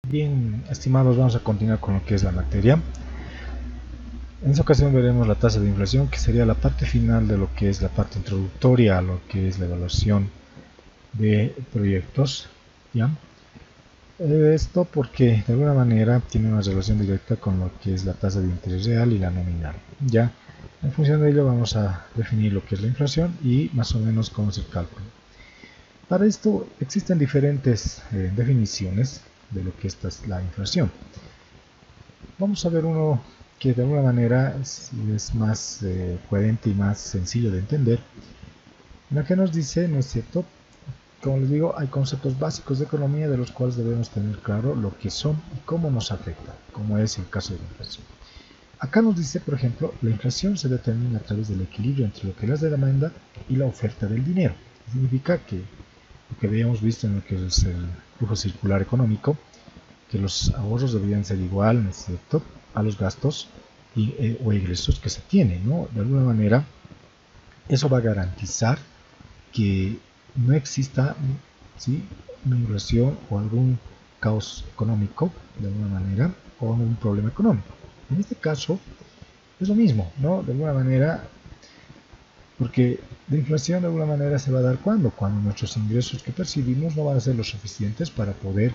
Bien, estimados, vamos a continuar con lo que es la materia. En esta ocasión veremos la tasa de inflación, que sería la parte final de lo que es la parte introductoria a lo que es la evaluación de proyectos. ¿Ya? Esto porque de alguna manera tiene una relación directa con lo que es la tasa de interés real y la nominal. Ya, en función de ello vamos a definir lo que es la inflación y más o menos cómo es el cálculo. Para esto existen diferentes definiciones de lo que esta es la inflación. Vamos a ver uno que de alguna manera es más coherente y más sencillo de entender, en la que nos dice, ¿no es cierto? Como les digo, hay conceptos básicos de economía de los cuales debemos tener claro lo que son y cómo nos afectan, como es el caso de la inflación. Acá nos dice, por ejemplo, la inflación se determina a través del equilibrio entre lo que es la demanda y la oferta del dinero. Significa que lo que habíamos visto en lo que es el flujo circular económico, que los ahorros deberían ser igual, ¿no es cierto?, a los gastos o ingresos que se tienen, ¿no? De alguna manera, eso va a garantizar que no exista, ¿sí?, una inflación o algún caos económico, de alguna manera, o un problema económico. En este caso, es lo mismo, ¿no? De alguna manera, porque la inflación de alguna manera se va a dar cuando nuestros ingresos que percibimos no van a ser lo suficientes para poder,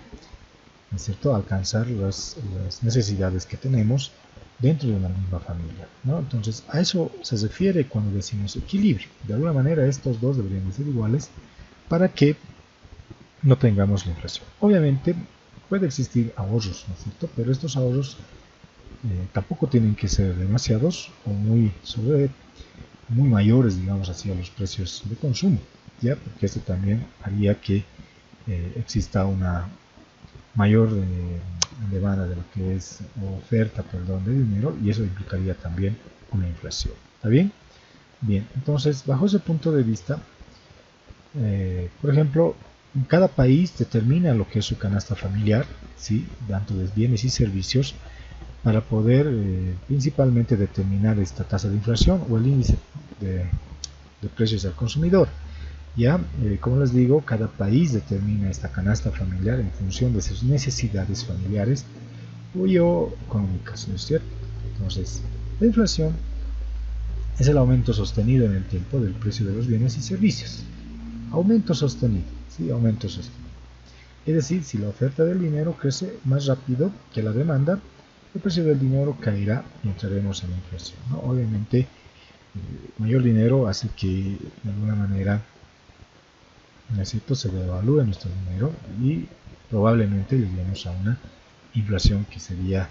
¿no es cierto?, alcanzar las necesidades que tenemos dentro de una misma familia, ¿no? Entonces, a eso se refiere cuando decimos equilibrio. De alguna manera, estos dos deberían de ser iguales para que no tengamos la inflación. Obviamente, puede existir ahorros, ¿no es cierto?, pero estos ahorros tampoco tienen que ser demasiados o muy mayores, digamos así, a los precios de consumo, ¿ya? Porque esto también haría que exista una mayor demanda de lo que es oferta, perdón, de dinero, y eso implicaría también una inflación. ¿Está bien? Bien, entonces, bajo ese punto de vista, por ejemplo, cada país determina lo que es su canasta familiar, ¿sí?, tanto de bienes y servicios, para poder principalmente determinar esta tasa de inflación o el índice de, de precios al consumidor. Ya, como les digo, cada país determina esta canasta familiar en función de sus necesidades familiares o económicas, ¿no es cierto? Entonces, la inflación es el aumento sostenido en el tiempo del precio de los bienes y servicios. Aumento sostenido, ¿sí? Aumento sostenido. Es decir, si la oferta del dinero crece más rápido que la demanda, el precio del dinero caerá y entraremos en la inflación, ¿no? Obviamente, mayor dinero hace que de alguna manera, ¿no es cierto?, se devalúe nuestro dinero y probablemente lleguemos a una inflación, que sería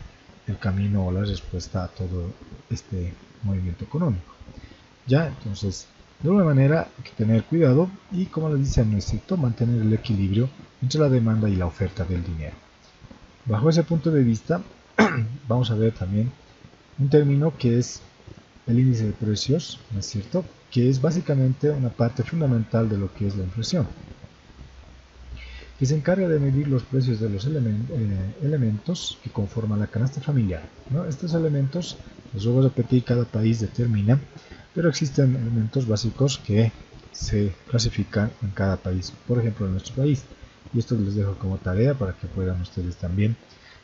el camino o la respuesta a todo este movimiento económico. Ya, entonces, de alguna manera hay que tener cuidado y, como les dice, no es cierto, mantener el equilibrio entre la demanda y la oferta del dinero. Bajo ese punto de vista, vamos a ver también un término que es el índice de precios, ¿no es cierto?, que es básicamente una parte fundamental de lo que es la inflación, que se encarga de medir los precios de los elementos que conforman la canasta familiar, ¿no? Estos elementos, les voy a repetir, cada país determina, pero existen elementos básicos que se clasifican en cada país. Por ejemplo, en nuestro país, y esto les dejo como tarea para que puedan ustedes también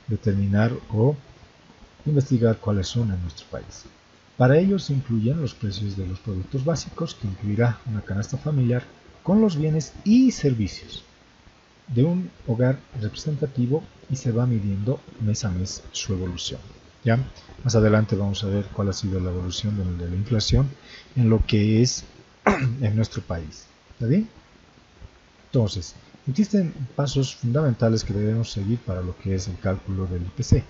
determinar o investigar cuáles son en nuestro país. Para ello se incluyen los precios de los productos básicos, que incluirá una canasta familiar con los bienes y servicios de un hogar representativo, y se va midiendo mes a mes su evolución. ¿Ya? Más adelante vamos a ver cuál ha sido la evolución de la inflación en lo que es en nuestro país. ¿Está bien? Entonces, existen pasos fundamentales que debemos seguir para lo que es el cálculo del IPC.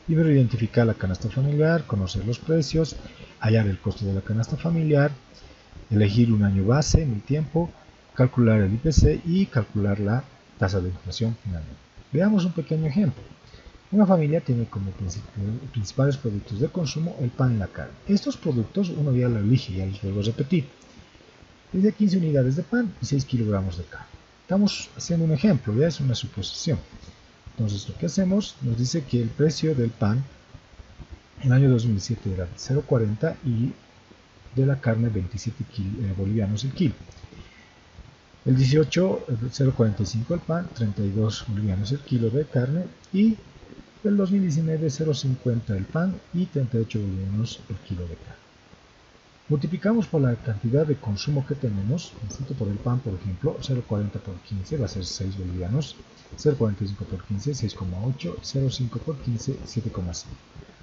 Primero, identificar la canasta familiar, conocer los precios, hallar el costo de la canasta familiar, elegir un año base en el tiempo, calcular el IPC y calcular la tasa de inflación finalmente. Veamos un pequeño ejemplo. Una familia tiene como principales productos de consumo el pan y la carne. Estos productos uno ya lo elige, ya les vuelvo a repetir. Dice 15 unidades de pan y 6 kilogramos de carne. Estamos haciendo un ejemplo, ya es una suposición. Entonces lo que hacemos nos dice que el precio del pan en el año 2007 era 0,40 y de la carne 27 bolivianos el kilo. El 18, 0,45 el pan, 32 bolivianos el kilo de carne, y el 2019, 0,50 el pan y 38 bolivianos el kilo de carne. Multiplicamos por la cantidad de consumo que tenemos, por el pan, por ejemplo, 0,40 por 15 va a ser 6 bolivianos, 0,45 por 15, 6,8, 0,5 por 15, 7,5.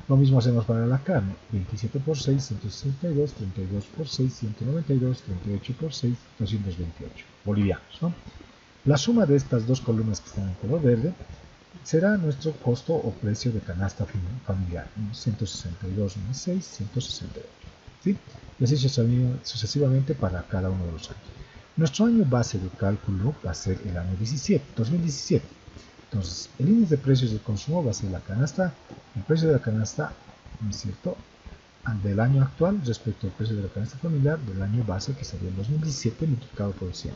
Lo mismo hacemos para la carne, 27 por 6, 162, 32 por 6, 192, 38 por 6, 228 bolivianos, ¿no? La suma de estas dos columnas que están en color verde será nuestro costo o precio de canasta familiar, 162 menos 6, 168. ¿Sí? Y así sucesivamente para cada uno de los años. Nuestro año base de cálculo va a ser el año 2017. Entonces, el índice de precios del consumo va a ser la canasta, el precio de la canasta, ¿no es cierto?, del año actual respecto al precio de la canasta familiar del año base, que sería el 2017 multiplicado por 100.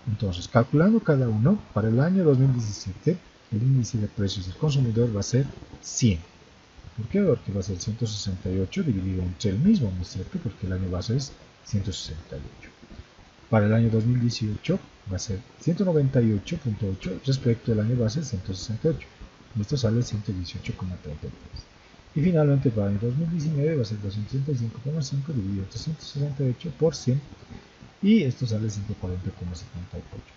Entonces, calculando cada uno, para el año 2017, el índice de precios del consumidor va a ser 100. ¿Por qué? Porque va a ser 168 dividido entre el mismo, ¿no es cierto? Porque el año base es 168. Para el año 2018 va a ser 198.8 respecto al año base 168. Y esto sale 118,33. Y finalmente para el 2019 va a ser 235,5 dividido entre 168 por 100. Y esto sale 140,78.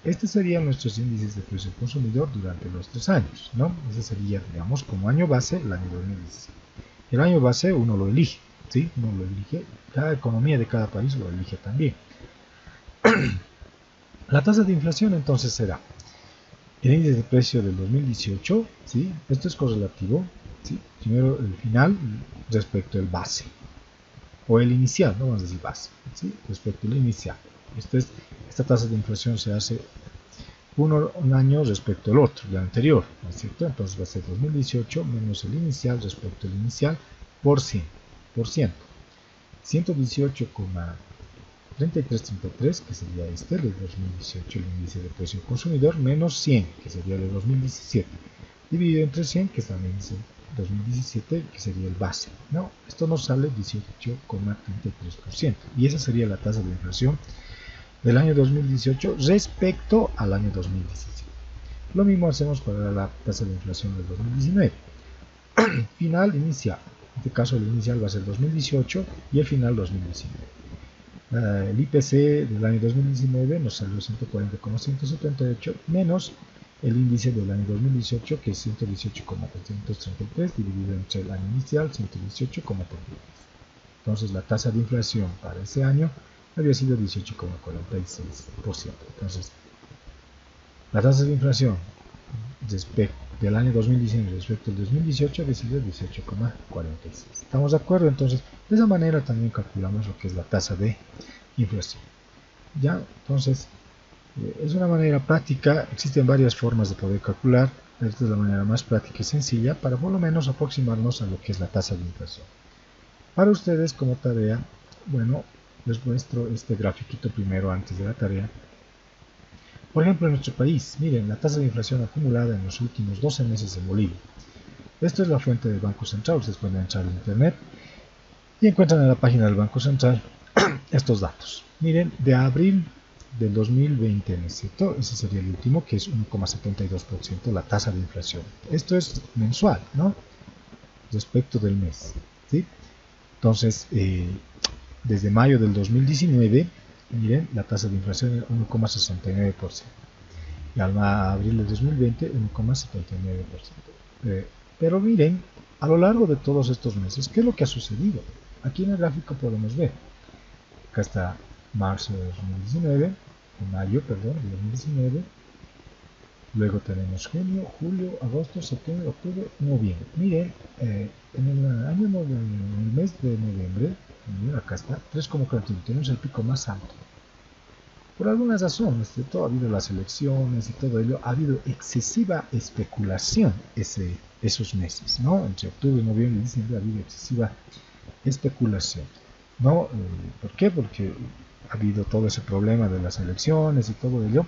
Estos serían nuestros índices de precio del consumidor durante los 3 años, ¿no? Ese sería, digamos, como año base el año 2017. El año base uno lo elige, ¿sí? Uno lo elige, cada economía de cada país lo elige también. La tasa de inflación entonces será el índice de precio del 2018, ¿sí? Esto es correlativo, ¿sí? Primero el final respecto al base, o el inicial, no vamos a decir base, ¿sí? Respecto al inicial. Esta tasa de inflación se hace un año respecto al otro, el anterior, ¿no es cierto? Entonces va a ser 2018 menos el inicial respecto al inicial por 100, por ciento. 118,3333, que sería este, el de 2018, el índice de precio consumidor, menos 100, que sería el de 2017, dividido entre 100, que es también el 2017, que sería el base, ¿no? Esto nos sale 18,33%, y esa sería la tasa de inflación del año 2018 respecto al año 2017. Lo mismo hacemos para la tasa de inflación del 2019. Final, inicial. En este caso el inicial va a ser 2018 y el final 2019. El IPC del año 2019 nos salió 140,178 menos el índice del año 2018, que es 118,333 dividido entre el año inicial, 118,33. Entonces la tasa de inflación para ese año había sido 18,46%. Entonces, la tasa de inflación del año 2019 respecto al 2018 había sido 18,46. ¿Estamos de acuerdo? Entonces, de esa manera también calculamos lo que es la tasa de inflación. ¿Ya? Entonces, es una manera práctica, existen varias formas de poder calcular, esta es la manera más práctica y sencilla para por lo menos aproximarnos a lo que es la tasa de inflación. Para ustedes como tarea, bueno, les muestro este grafiquito primero antes de la tarea. Por ejemplo, en nuestro país, miren la tasa de inflación acumulada en los últimos 12 meses en Bolivia. Esto es la fuente del Banco Central, ustedes pueden entrar en internet y encuentran en la página del Banco Central estos datos. Miren, de abril del 2020, ¿no es cierto? Ese sería el último, que es 1,72% la tasa de inflación. Esto es mensual, ¿no? Respecto del mes, ¿sí? Entonces, desde mayo del 2019, miren, la tasa de inflación es 1,69%. Y al abril del 2020, 1,79%. Pero miren, a lo largo de todos estos meses, ¿qué es lo que ha sucedido? Aquí en el gráfico podemos ver. Acá está marzo de 2019, mayo, perdón, de 2019. Luego tenemos junio, julio, agosto, septiembre, octubre, noviembre. Miren, en el mes de noviembre, miren, acá está, 3,41, tenemos el pico más alto. Por alguna razón, ha habido las elecciones y todo ello, ha habido excesiva especulación esos meses, ¿no? Entre octubre, noviembre y diciembre ha habido excesiva especulación, ¿no? ¿Por qué? Porque ha habido todo ese problema de las elecciones y todo ello.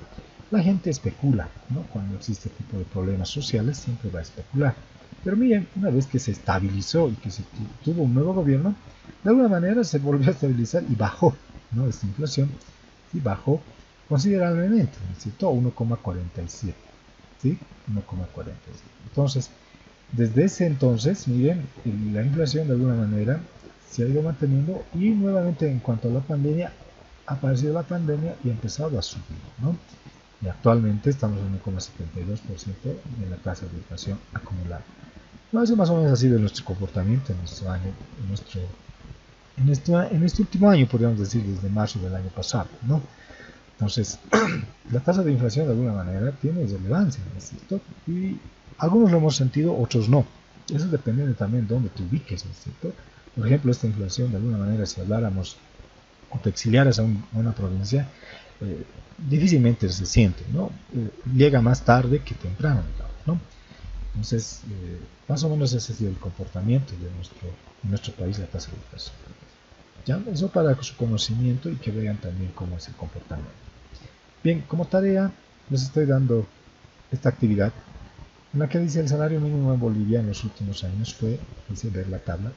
La gente especula, ¿no? Cuando existe este tipo de problemas sociales siempre va a especular. Pero miren, una vez que se estabilizó y que se tuvo un nuevo gobierno, de alguna manera se volvió a estabilizar y bajó, ¿no? Esta inflación y bajó considerablemente, ¿no es cierto? 1,47, ¿sí? 1,47. Entonces, desde ese entonces, miren, la inflación de alguna manera se ha ido manteniendo y nuevamente en cuanto a la pandemia, ha aparecido la pandemia y ha empezado a subir, ¿no? Y actualmente estamos en 1,72% de la tasa de inflación acumulada. No, eso más o menos ha sido nuestro comportamiento en nuestro año, en este último año, podríamos decir, desde marzo del año pasado, ¿no? Entonces, la tasa de inflación de alguna manera tiene relevancia, ¿no es cierto? Y algunos lo hemos sentido, otros no. Eso depende también de dónde te ubiques, ¿no es cierto? Por ejemplo, esta inflación de alguna manera, si habláramos o te exiliaras a una provincia, difícilmente se siente, ¿no? Llega más tarde que temprano, digamos, ¿no? Entonces, más o menos ese ha sido el comportamiento de nuestro país, la tasa de inflación. ¿Ya? Eso para su conocimiento y que vean también cómo es el comportamiento. Bien, como tarea les estoy dando esta actividad en la que dice el salario mínimo en Bolivia en los últimos años fue, dice ver la tabla.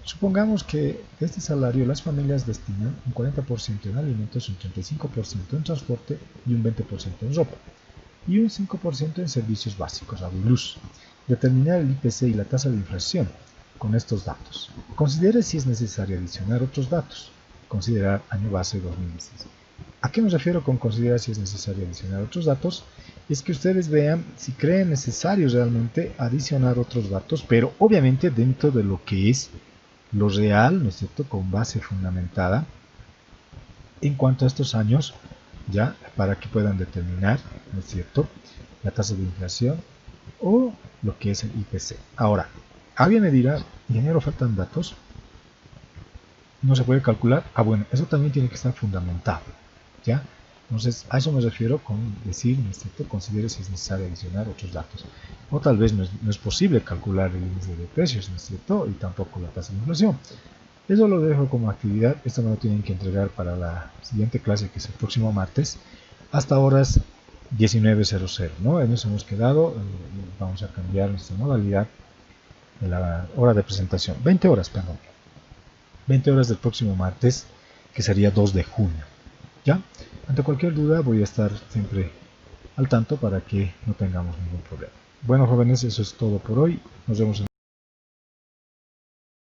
Supongamos que de este salario las familias destinan un 40% en alimentos, un 35% en transporte y un 20% en ropa y un 5% en servicios básicos, agua y luz. Determinar el IPC y la tasa de inflación con estos datos. Considere si es necesario adicionar otros datos. Considerar año base 2016. ¿A qué me refiero con considerar si es necesario adicionar otros datos? Es que ustedes vean si creen necesario realmente adicionar otros datos, pero obviamente dentro de lo que es lo real, ¿no es cierto?, con base fundamentada en cuanto a estos años, ya, para que puedan determinar, ¿no es cierto?, la tasa de inflación o lo que es el IPC. Ahora, alguien me dirá, ingeniero, faltan datos, no se puede calcular. Ah, bueno, eso también tiene que estar fundamentado, ¿ya? Entonces, a eso me refiero con decir, ¿no es cierto?, considere si es necesario adicionar otros datos. O tal vez no es posible calcular el índice de precios, ¿no es cierto?, y tampoco la tasa de inflación. Eso lo dejo como actividad. Esto me lo tienen que entregar para la siguiente clase, que es el próximo martes, hasta horas 19:00, ¿no? En eso hemos quedado. Vamos a cambiar nuestra modalidad de la hora de presentación. 20 horas, perdón. 20 horas del próximo martes, que sería 2 de junio. ¿Ya? Ante cualquier duda voy a estar siempre al tanto para que no tengamos ningún problema. Bueno, jóvenes, eso es todo por hoy. Nos vemos en